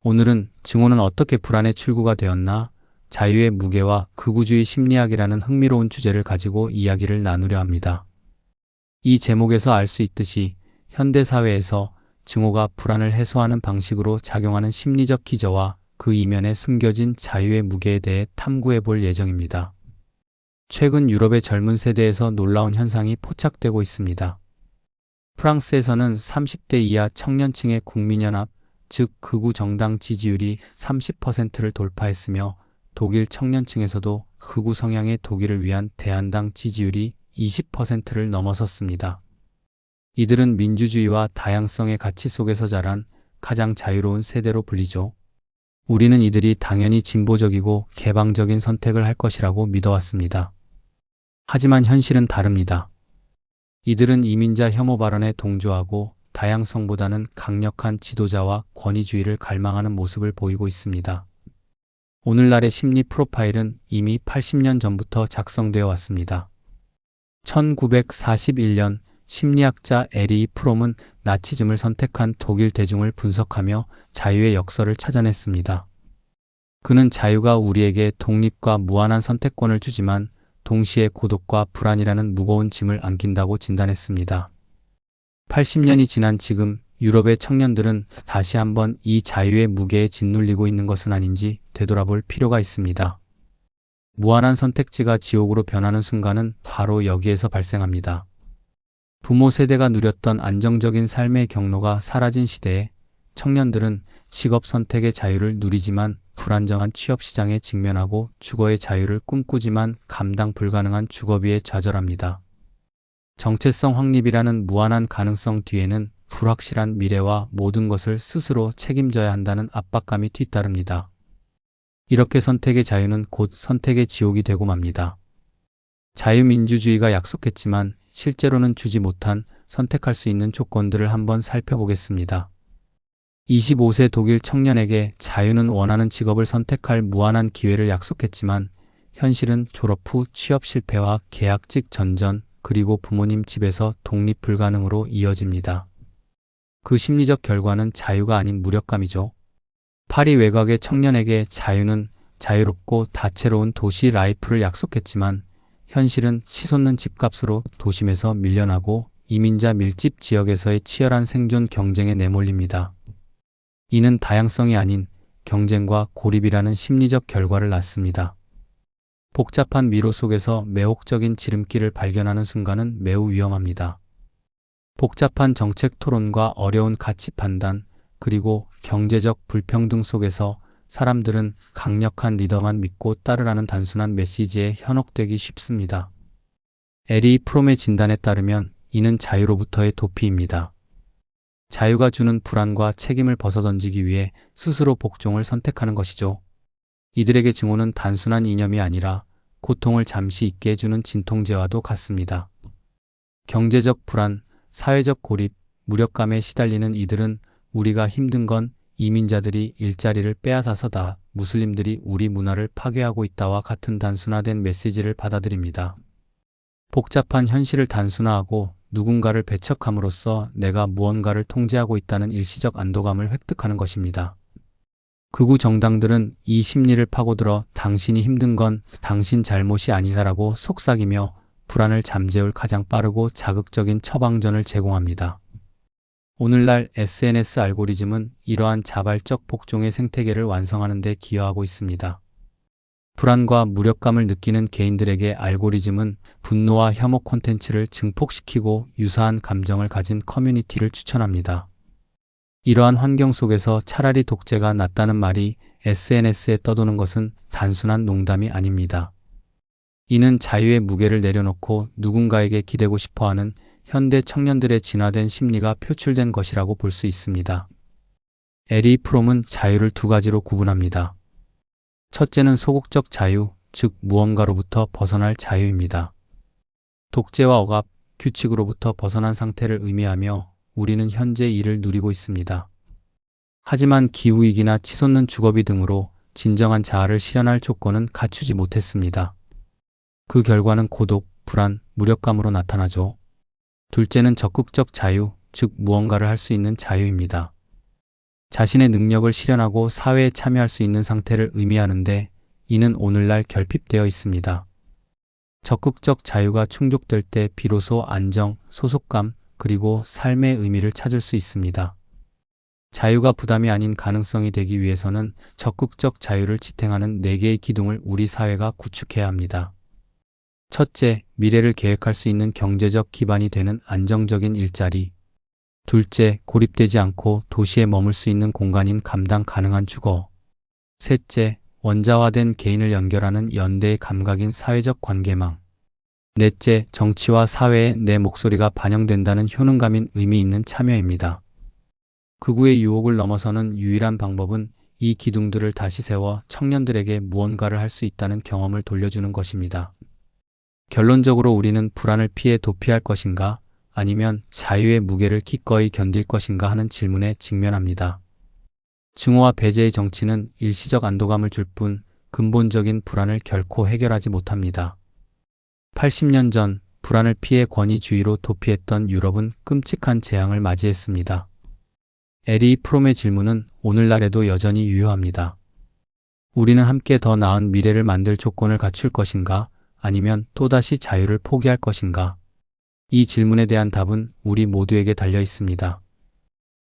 오늘은 증오는 어떻게 불안의 출구가 되었나? 자유의 무게와 극우주의 심리학이라는 흥미로운 주제를 가지고 이야기를 나누려 합니다. 이 제목에서 알 수 있듯이 현대 사회에서 증오가 불안을 해소하는 방식으로 작용하는 심리적 기저와 그 이면에 숨겨진 자유의 무게에 대해 탐구해 볼 예정입니다. 최근 유럽의 젊은 세대에서 놀라운 현상이 포착되고 있습니다. 프랑스에서는 30대 이하 청년층의 국민연합, 즉 극우 정당 지지율이 30%를 돌파했으며 독일 청년층에서도 극우 성향의 독일을 위한 대한당 지지율이 20%를 넘어섰습니다. 이들은 민주주의와 다양성의 가치 속에서 자란 가장 자유로운 세대로 불리죠. 우리는 이들이 당연히 진보적이고 개방적인 선택을 할 것이라고 믿어왔습니다. 하지만 현실은 다릅니다. 이들은 이민자 혐오 발언에 동조하고 다양성보다는 강력한 지도자와 권위주의를 갈망하는 모습을 보이고 있습니다. 오늘날의 심리 프로파일은 이미 80년 전부터 작성되어 왔습니다. 1941년 심리학자 에리 프롬은 나치즘을 선택한 독일 대중을 분석하며 자유의 역설을 찾아냈습니다. 그는 자유가 우리에게 독립과 무한한 선택권을 주지만 동시에 고독과 불안이라는 무거운 짐을 안긴다고 진단했습니다. 80년이 지난 지금 유럽의 청년들은 다시 한번 이 자유의 무게에 짓눌리고 있는 것은 아닌지 되돌아볼 필요가 있습니다. 무한한 선택지가 지옥으로 변하는 순간은 바로 여기에서 발생합니다. 부모 세대가 누렸던 안정적인 삶의 경로가 사라진 시대에 청년들은 직업 선택의 자유를 누리지만 불안정한 취업 시장에 직면하고 주거의 자유를 꿈꾸지만 감당 불가능한 주거비에 좌절합니다. 정체성 확립이라는 무한한 가능성 뒤에는 불확실한 미래와 모든 것을 스스로 책임져야 한다는 압박감이 뒤따릅니다. 이렇게 선택의 자유는 곧 선택의 지옥이 되고 맙니다. 자유민주주의가 약속했지만 실제로는 주지 못한 선택할 수 있는 조건들을 한번 살펴보겠습니다. 25세 독일 청년에게 자유는 원하는 직업을 선택할 무한한 기회를 약속했지만 현실은 졸업 후 취업 실패와 계약직 전전 그리고 부모님 집에서 독립 불가능으로 이어집니다. 그 심리적 결과는 자유가 아닌 무력감이죠. 파리 외곽의 청년에게 자유는 자유롭고 다채로운 도시 라이프를 약속했지만 현실은 치솟는 집값으로 도심에서 밀려나고 이민자 밀집 지역에서의 치열한 생존 경쟁에 내몰립니다. 이는 다양성이 아닌 경쟁과 고립이라는 심리적 결과를 낳습니다. 복잡한 미로 속에서 매혹적인 지름길을 발견하는 순간은 매우 위험합니다. 복잡한 정책 토론과 어려운 가치 판단, 그리고 경제적 불평등 속에서 사람들은 강력한 리더만 믿고 따르라는 단순한 메시지에 현혹되기 쉽습니다. 에리 프롬의 진단에 따르면 이는 자유로부터의 도피입니다. 자유가 주는 불안과 책임을 벗어던지기 위해 스스로 복종을 선택하는 것이죠. 이들에게 증오는 단순한 이념이 아니라 고통을 잠시 잊게 해주는 진통제와도 같습니다. 경제적 불안, 사회적 고립, 무력감에 시달리는 이들은 우리가 힘든 건 이민자들이 일자리를 빼앗아서다, 무슬림들이 우리 문화를 파괴하고 있다와 같은 단순화된 메시지를 받아들입니다. 복잡한 현실을 단순화하고 누군가를 배척함으로써 내가 무언가를 통제하고 있다는 일시적 안도감을 획득하는 것입니다. 극우 정당들은 이 심리를 파고들어 당신이 힘든 건 당신 잘못이 아니다라고 속삭이며 불안을 잠재울 가장 빠르고 자극적인 처방전을 제공합니다. 오늘날 SNS 알고리즘은 이러한 자발적 복종의 생태계를 완성하는 데 기여하고 있습니다. 불안과 무력감을 느끼는 개인들에게 알고리즘은 분노와 혐오 콘텐츠를 증폭시키고 유사한 감정을 가진 커뮤니티를 추천합니다. 이러한 환경 속에서 차라리 독재가 낫다는 말이 SNS에 떠도는 것은 단순한 농담이 아닙니다. 이는 자유의 무게를 내려놓고 누군가에게 기대고 싶어하는 현대 청년들의 진화된 심리가 표출된 것이라고 볼 수 있습니다. 에리 프롬은 자유를 두 가지로 구분합니다. 첫째는 소극적 자유, 즉 무언가로부터 벗어날 자유입니다. 독재와 억압, 규칙으로부터 벗어난 상태를 의미하며 우리는 현재 이를 누리고 있습니다. 하지만 기후위기나 치솟는 주거비 등으로 진정한 자아를 실현할 조건은 갖추지 못했습니다. 그 결과는 고독, 불안, 무력감으로 나타나죠. 둘째는 적극적 자유, 즉 무언가를 할 수 있는 자유입니다. 자신의 능력을 실현하고 사회에 참여할 수 있는 상태를 의미하는데 이는 오늘날 결핍되어 있습니다. 적극적 자유가 충족될 때 비로소 안정, 소속감, 그리고 삶의 의미를 찾을 수 있습니다. 자유가 부담이 아닌 가능성이 되기 위해서는 적극적 자유를 지탱하는 4개의 기둥을 우리 사회가 구축해야 합니다. 첫째, 미래를 계획할 수 있는 경제적 기반이 되는 안정적인 일자리. 둘째, 고립되지 않고 도시에 머물 수 있는 공간인 감당 가능한 주거. 셋째, 원자화된 개인을 연결하는 연대의 감각인 사회적 관계망. 넷째, 정치와 사회에 내 목소리가 반영된다는 효능감인 의미 있는 참여입니다. 극우의 유혹을 넘어서는 유일한 방법은 이 기둥들을 다시 세워 청년들에게 무언가를 할 수 있다는 경험을 돌려주는 것입니다. 결론적으로 우리는 불안을 피해 도피할 것인가, 아니면 자유의 무게를 기꺼이 견딜 것인가 하는 질문에 직면합니다. 증오와 배제의 정치는 일시적 안도감을 줄 뿐 근본적인 불안을 결코 해결하지 못합니다. 80년 전 불안을 피해 권위주의로 도피했던 유럽은 끔찍한 재앙을 맞이했습니다. 에리 프롬의 질문은 오늘날에도 여전히 유효합니다. 우리는 함께 더 나은 미래를 만들 조건을 갖출 것인가, 아니면 또다시 자유를 포기할 것인가? 이 질문에 대한 답은 우리 모두에게 달려 있습니다.